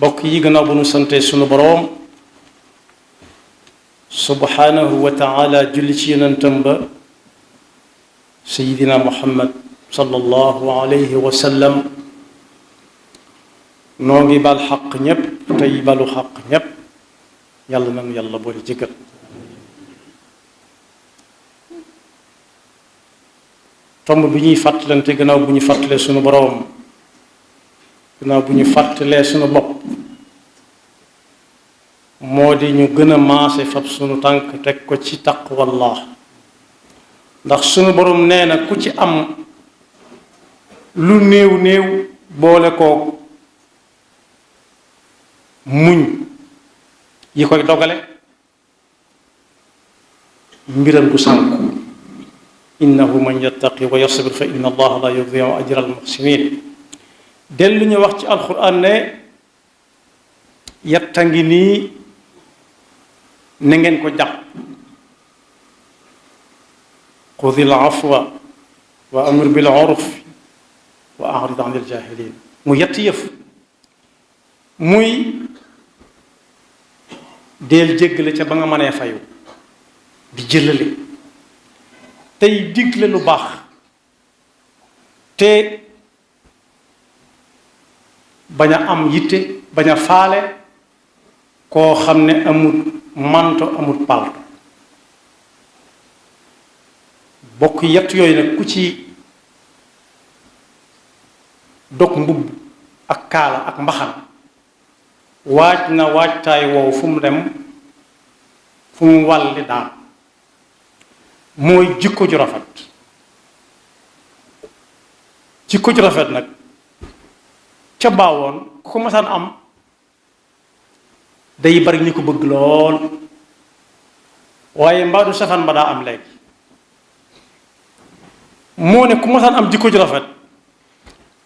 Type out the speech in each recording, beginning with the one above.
bokk yi gannaaw bu nu sante sunu boroom subhanahu wa taala julli ci yonentam ba sayidina muhammad sallallahu alayhi wa sallam noo ngi bal xaq ñépp tey balu xaq ñépp yàlla nanu yàlla boole jëkkal tomb bi ñuy fàttalante gannaaw bu ñu fàttalee sunu boroom gannaaw bu ñu fàttalee sunu bopp moo di ñu gën a maase fab sunu tànk teg ko ci taqwallah ndax sunu boroom nee na ku ci am lu néew néew boole koo muñ yi koy dogale mbiram du sànku innahu man yattaqi wa yasbir fa inna allaha la yudiu ajra al muhsinin dellu ñu wax ci alquran ne yatta ngi nii na ngeen ko jàpp xudil afwa wa amir bil urf wa a'rid anil jahilin mu yett yëf muy deel jéggale ca ba nga mënee fayu di jëlale tey digle lu baax te bañ a am yitte bañ a faale koo xam ne amul manto amul palto bokk yett yooyu nag ku ci dog mbubb ak kaala ak mbaxan waaj na waajtaay wow fu mu dem fu mu wàlli daan mooy jikko ju rafet jikko ju rafet nag ca baawoon ku ko masaan am day bari ñu ko bëgg lool waaye mbaadu safaan ba daa am léegi moo ne ku masaan am jikko ju rafet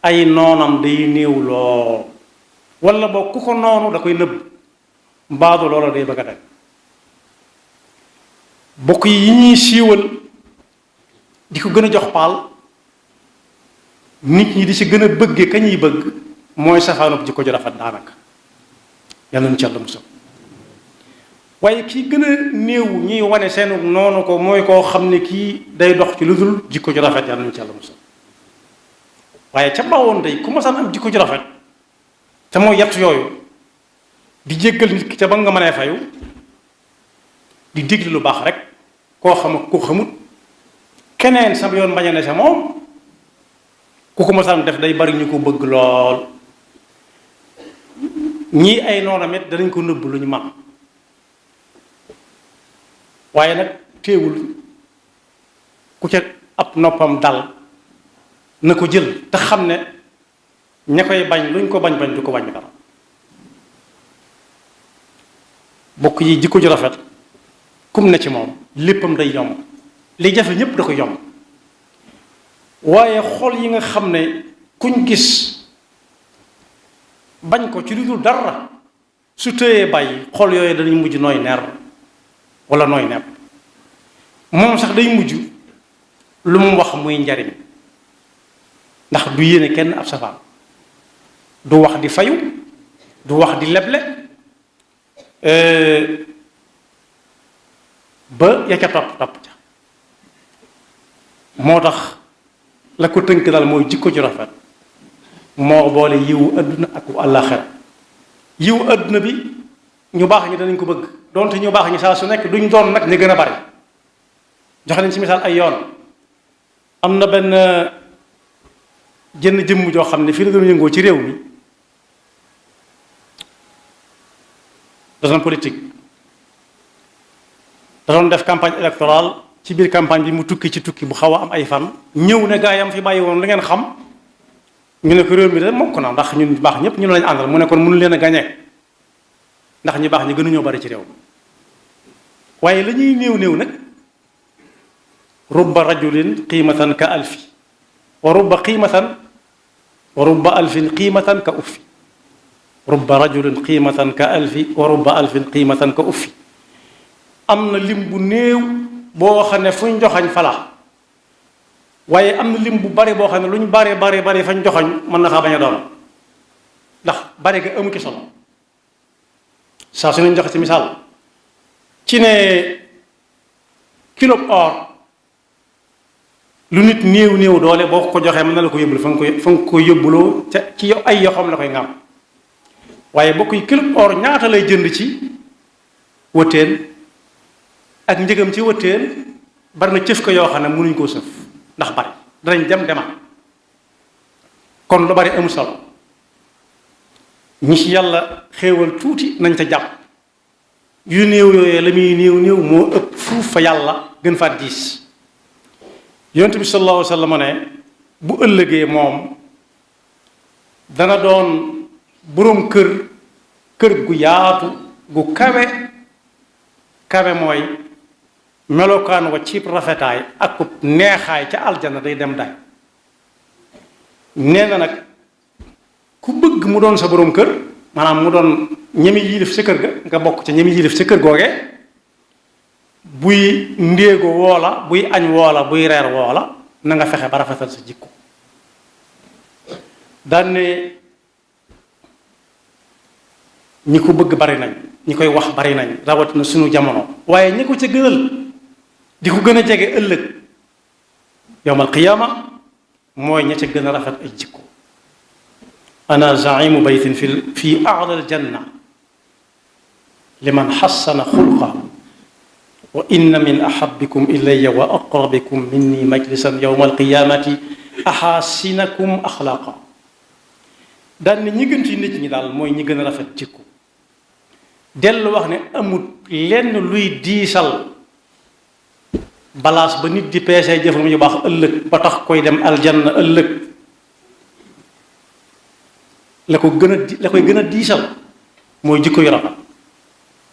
ay noonam day néew lool walla boog ku ko noonu da koy nëbb mbaadu loola day bëgg a dem bokk yi ñuy siiwal di ko gën a jox paal nit ñi di ci gën a bëgge ka ñuy bëgg mooy safaanub jikko ju rafet daanaka yàlla nu ci yàlla musal waaye kii gën a néew ñuy wane seenu noonu ko mooy koo xam ne kii day dox ci lu dul jikko ju rafet yàlla nu ci yàlla musal waaye ca bawoon day ku masaan am jikko ju rafet te mooy yett yooyu di jéggal nit ki ca ba nga mënee fayu di digle lu baax rek koo xam ak ku xamut keneen sa yoon bañ a ne sa moom ku ko masaan def day bari ñu ko bëgg lool ñii ay noonam it danañ ko nëbb lu ñu man waaye nag téewul ku ca ab noppam dal na ko jël te xam ne ña koy bañ luñ ko bañ du ko wàññi dara bokk yi jikko ju rafet kum ne ci moom léppam day yomb li jafe ñépp da ko yomb waaye xol yi nga xam ne kuñ gis bañ ko ci lu dul dara su tëyee bàyyi xol yooyu dañuy mujj nooy ner wala nooy nepp moom sax day mujj lu mu wax muy njariñ ndax du yéene kenn ab safaan du wax di fayu du wax di leble ba ya ca topp ca moo tax la ko tënk daal mooy jikko ju rafet moo boole yiwu adduna ak àllaaxira yiwu adduna bi ñu baax ñi danañ ko bëgg donte ñu baax ñi saa su nekk duñ doon nag ñu gën a bari joxe nañ ci misaal ay yoon am na benn jënn jëmm joo xam ne fii la doon yëngoo ci réew mi da doon politique da doon def campagne électorale ci biir campagne bi mu tukki ci tukki bu xaw a am ay fan ñëw ne gaa yam fi bàyyi woon li ngeen xam ñu ne ko réew mi de mokk na ndax ñun baax ñépp ñu lañ àndal mu ne kon mënu leen a gañe ndax ñu baax ñi gënuñoo bari ci réew mi waaye la ñuy néew néew nag rubba rajulin qiimatan ka alfi wa rubba alfin qiimatan ka uffi rubba rajulin qiimatan ka alfi wa rubba alfin qiimatan ka uffi am na lim bu néew boo xam ne fuñ joxañ fala waaye am na lim bu bari boo xam ne lu ñu bari fañ joxañ mën na faa bañ a doon ndax bari ga amu ci solo saa su nañ joxe ci misaal ci ne kilo or lu nit néew néew doole boo ko joxee mën na la ko yóbbul fa nga ko yóbbuloo ca ci ay yoxam la koy ngam waaye bokk yi kilo or ñaata lay jënd ci wëttéen ak njëgam ci wëttéen bari na cëf ko yoo xam ne mënuñ koo sëf ndax bari danañ dem demaat kon lu bari amul solo ñi ci yàlla xéewal tuuti nañ ca jàpp yu néew yooyee la muy néew néew moo ëpp fuuf fa yàlla gën faa diis yonent bi sallallahu alayhi wa sallam ne bu ëllëgee moom dana doon boroom kër gu yaatu gu kawe mooy melokaan wa ci rafetaay ak neexaay ca aljana day dem day nee na nag ku bëgg mu doon sa boroom kër maanaam mu doon ñemi yilif sa kër ga nga bokk ca ñemi yilif sa kër googee buy ndéego woola buy añ woola buy reer woola na nga fexe ba rafetal sa jikko daan ne ñi ko bëgg bari nañ ñi koy wax bari nañ rawatina suñu jamono waaye ñi ko ca gënal di ko gën a jege ëllëg yawmal qiyaama mooy ña ca gën a rafet ay jikko ana zaimu baytin fi a'la aljanna liman xassana xulqahu wa inna min ahabbikum ilayya wa aqrabikum minni majlisan yawma alqiyamati axaasinakum axlaqa daan ne ñi gën ci nit ñi daal mooy ñi gën a rafet jikko dellu wax ne amul lenn luy diisal balaas ba nit di peesee jëfam yu baax ëllëg ba tax koy dem aljanna ëllëg la koy gën a diisal mooy jikko yu rafet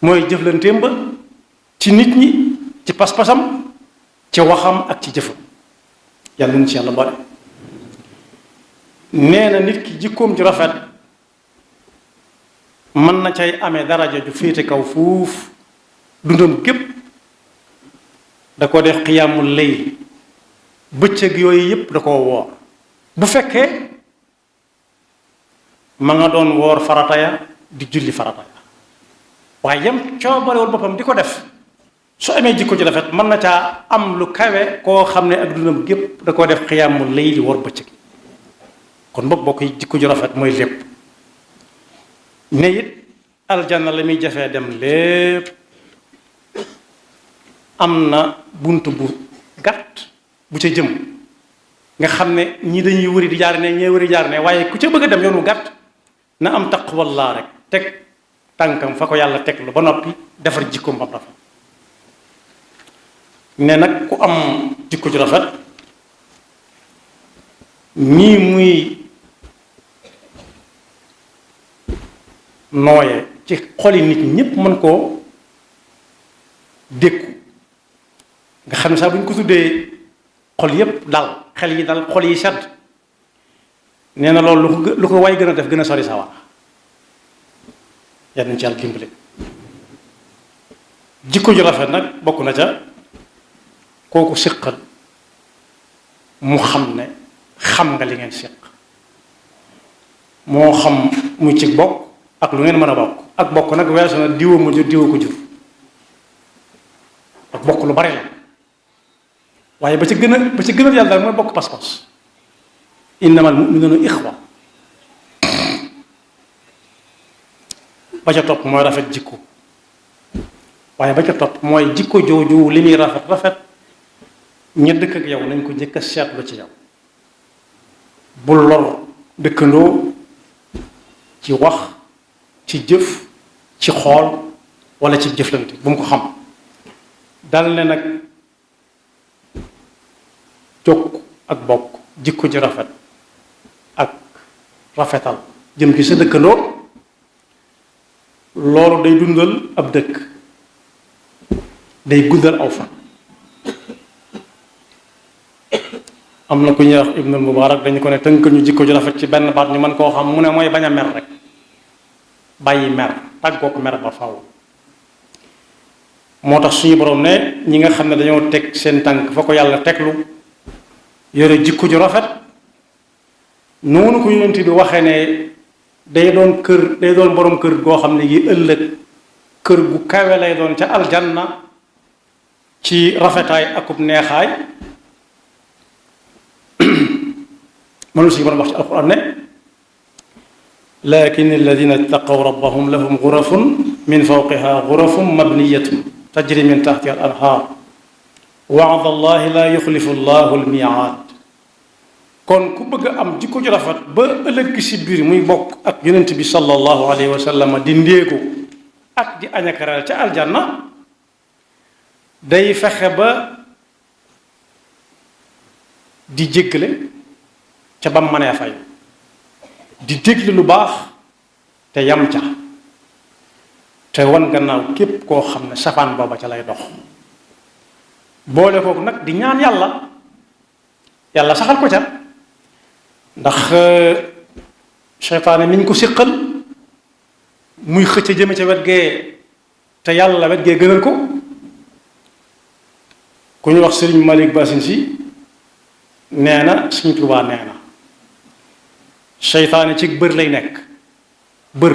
mooy jëflanteem ba ci nit ñi ci pas-pasam ci waxam ak ci jëfam yàlla nañu ci yàlla boole nee na nit ki jikkoom ju rafet mën na cay amee daraja ju féete kaw fuuf dundam gépp da ko def xiyaamul layl bëccëg yooyu yépp da koo woor bu fekkee ma nga doon woor farata ya di julli farata ya waaye yam coobarewul boppam di ko def su amee jikko ju rafet mën na caa am lu kawe koo xam ne ak dundam gépp da koo def xiyaamul layl woor bëccëg kon bokk yi jikko ju rafet mooy lépp ne it aljanna la muy jafee dem lépp am na bunt bu gàtt bu ca jëm nga xam ne ñii dañuy wëri di jaar ne ñee wëri jaar ne waaye ku ca bëgg a dem yoonu gàtt na am taqwallaa rek teg tànkam fa ko yàlla teg lu ba noppi defar jikkoom ba rafet ne nag ku am jikko ju rafet nii muy nooye ci xoli nit ñépp mën koo dékku nga xam ne sax bu ñu ko tuddee xol yépp dal xel yi dal xol yi sedd nee na loolu lu ko way gën a def gën a sori sawar yal nañu ci yàlla dimbali jikko ju rafet nag bokk na ca kooku siqal mu xam ne xam nga li ngeen siq moo xam muy ci bokk ak lu ngeen mën a bokk ak bokk nag weesu na diwa ma jur diwa ko jur ak bokk lu bari la waaye ba ci gën a yàlla daal mooy bokk pas-pas innamal mu'minuuna ixwa ba ca topp mooy rafet jikko waaye ba ca topp mooy jikko jooju li muy rafet ña dëkk ak yow nañ ko njëkk a seetlu ci yow bul lor dëkkandoo ci wax ci jëf ci xool wala ci jëflante bu mu ko xam dal ne nag jokk ak bokk jikko ji rafet ak rafetal jëm ci sa dëkkandoo loolu day dundal ab dëkk day guddal aw fan am na ku ñuy wax Ibnul Mubaarak dañu ko ne tënk ñu jikko ju rafet ci benn baat ñu mën koo xam mu ne mooy bañ a mer rek bàyyi mer tàggook mer ba faw moo tax suñu borom ne ñi nga xam ne dañoo teg seen tànk fa ko yàlla teglu yore jikko ju rafet noonu ko yonent bi waxee ne day doon borom kër goo xam ne yi ëllëg kër gu kawe lay doon ca aljanna ci rafetaay akub neexaay mënul suñu borom wax ci alquran ne lakin alladina ittaqaw rabbahum lahum gurafun min fawqiha gurafun mabniyatun tajri min tahtiha al anhar waada allahi la yuxlifu allahu almiaad kon ku bëgg a am jikko ju rafet ba ëllëg si biir muy bokk ak yonent bi sallallahu alayhi wa sallam di ndéegu ak di añakaral ca aljanna day fexe ba di jéggale ca bam mënee fay di dégle lu baax te yam ca te wan gannaaw képp koo xam ne safaan booba ca lay dox boole kooku nag di ñaan yàlla saxal ko ca ndax seytaane mi ñu ko siqal muy xëcc jëme ca wet gee te yàlla wet gee gënal ko ku ñu wax Sëriñ Malick Basin si nee na Sëriñ Tuubaa nee na seytaane ci bër lay nekk bër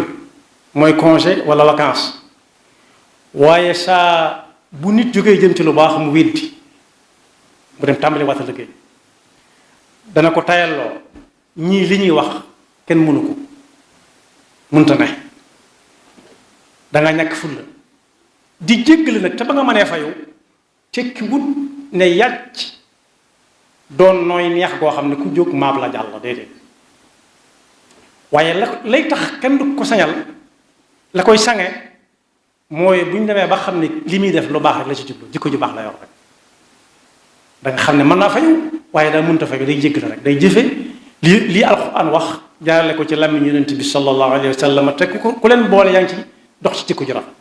mooy congé wala vacances waaye saa bu nit jógee jëm ci lu baax mu weddi mu dem tàmbali waxta liggéey dana ko tayalloo ñii li ñuy wax kenn mënu ko mënta ne danga ñàkk fulla di jéggale nag te ba nga mënee fayu tekki wut ne yàcc doon nooy neex goo xam ne ku jóg maab la jàll déedéet waaye lay tax kenn du ko sañal la koy sange mooy bu ñu demee ba xam ne li muy def lu baax rek la ci jublu jikko ju baax la yor rek da nga xam ne mën naa fayu waaye daa mënta fayu day jéggale rek day jëfe lii alxuraan wax jaarale ko ci làmmiñ yonent bi sallallahu alayhi wa sallam te ku leen boole yaa ngi ci dox ci jikko ju rafet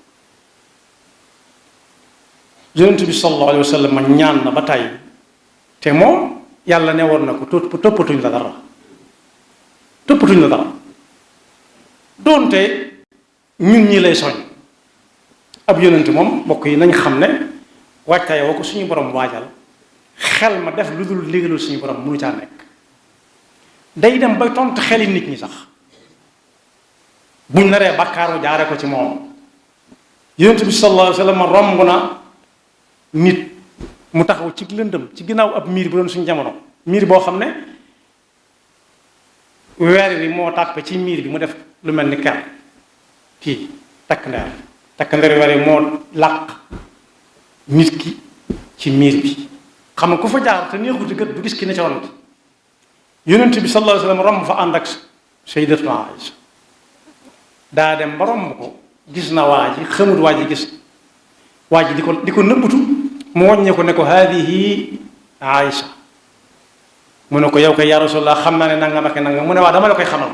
yonent bi sallallahu alayhi wa sallam ñaan na ba tàyyi te moom yàlla ne woon na ko toppatuñ la dara toppatuñ la dara doonte ñun ñi lay soñ ab yonent moom mbokk yi nañ xam ne waajtaay woo ko suñu borom waajal xel ma def lu dul légalul suñu borom mënu caa nekk day dem ba tontu xeli nit ñi sax buñ naree bakkaaru jaare ko ci moom yonent bi sallallahu alayhi wa sallam romb na nit mu taxaw ci lëndëm ci ginnaaw ab miir bu doon suñu jamono miir boo xam ne weer wi moo tàppe ci miir bi mu def lu mel ni ker kii takk ndeer weer wi moo làq nit ki ci miir bi xam nga ku fa jaar te neexuti gët du gis ki ne ca ron bi yonent bi sallallahu alayhi wa sallam romb fa ànd ak sayyidatuna Aïcha daa dem ba romb ko gis na waa ji xamut waa ji gis waa ji di ko nëbbutu mu wàññee ko ne ko haadihi Aïcha mu ne ko yow koy yaa Rasulullah xam naa ne nangam ak nangam mu ne waa dama la koy xamal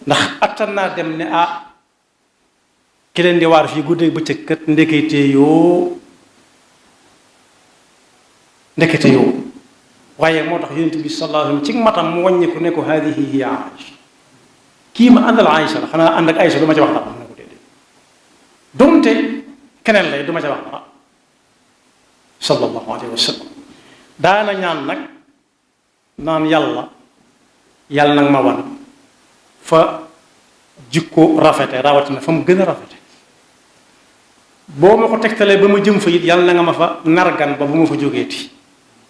ndax attan naa dem ne ki leen di waar fii guddeeg bëccëg kat ndekete yoo waaye moo tax yonent bi sallallahu alayhi wa sallam ci matam mu wàññi ko ne ko haadihi hiya Aïcha kii ma àndal Aïcha la xanaa ànd ak Aïcha du ma ci wax dara mu ne ko déedéet donte keneen lay du ma ci wax dara sallallahu alayhi wa sallam daana ñaan nag naan yàlla nag ma wan fa jikko rafete rawatina fa mu gën a rafete boo ma ko tegtalee ba ma jëm fa it yàlla na nga ma fa nargan ba bu ma fa jógeeti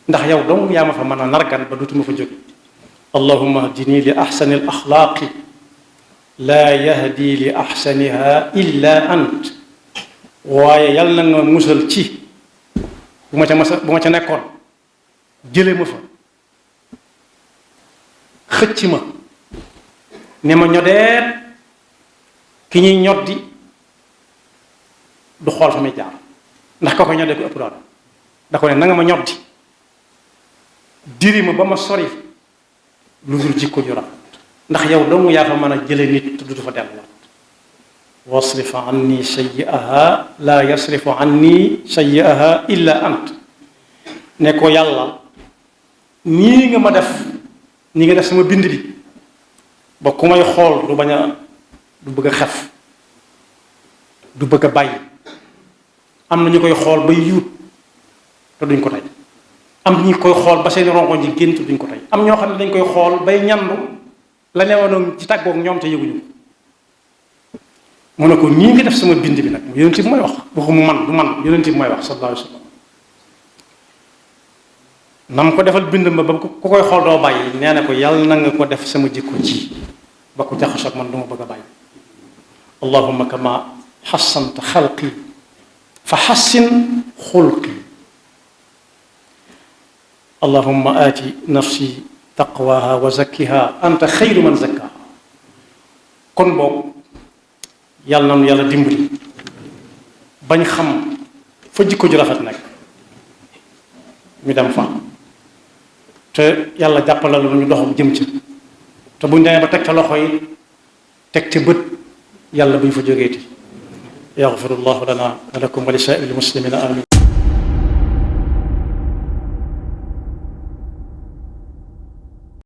ndax yow dong yaa ma fa mën a nargan ba dutuma fa jóge allahumma hdini li ahsani al axlaaqi laa yahdi li ahsaniha illa ant waaye yàlla na nga musal ci bu ma ca nekkoon jële ma fa xëcc ma ne ma ñodeet ki ñuy ñoddi du xool fa muy jaar ndax ka ko ñoddee ko ëpp doon da ko ne na nga ma ñoddi diri ma ba ma sori lu dul jikko ju rafet ndax yow doomu yaa fa mën a jële nit du fa delluwaat wasrif anni sayyi'aha la yasrifu anni sayyi'aha illa ant ne ko yàlla nii nga ma def nii nga def sama bind bi ba ku may xool du bëgg a xef du bëgg a bàyyi am na ñu koy xool bay yuut te duñ ko tey am ñu koy xool ba seen rongoñ ji génn te duñ ko tey am ñoo xam ne dañ koy xool bay ñandu la newoon ci tàggoog ñoom te yëguñu mu ne ko nii nga def sama bind bi nag yonent bi mooy wax waxuma man du man yonent bi mooy wax sallallahu alayhi wa sallam nam ko defal bind ma ba ku koy xool doo bàyyi nee na ko yàlla na nga ko def sama jikko ji ba ko jaxasoog man du ma bëgg a bàyyi allahumma kama xassanta xalqi fa xassin xulqi allahumma aati nafsi taqwaha wa zakkiha anta xayru man zakkaha kon boobu yàlla na nu yàlla dimbali bañ xam fa jikko ju rafet nag ñu dem fa te yàlla jàppale la ñu doxam jëm ci te buñ demee ba teg ca loxo yi teg ca bët yàlla buñ fa jógeeti yaxfirullahu lana wa lakum wa li saa'iril muslimina amin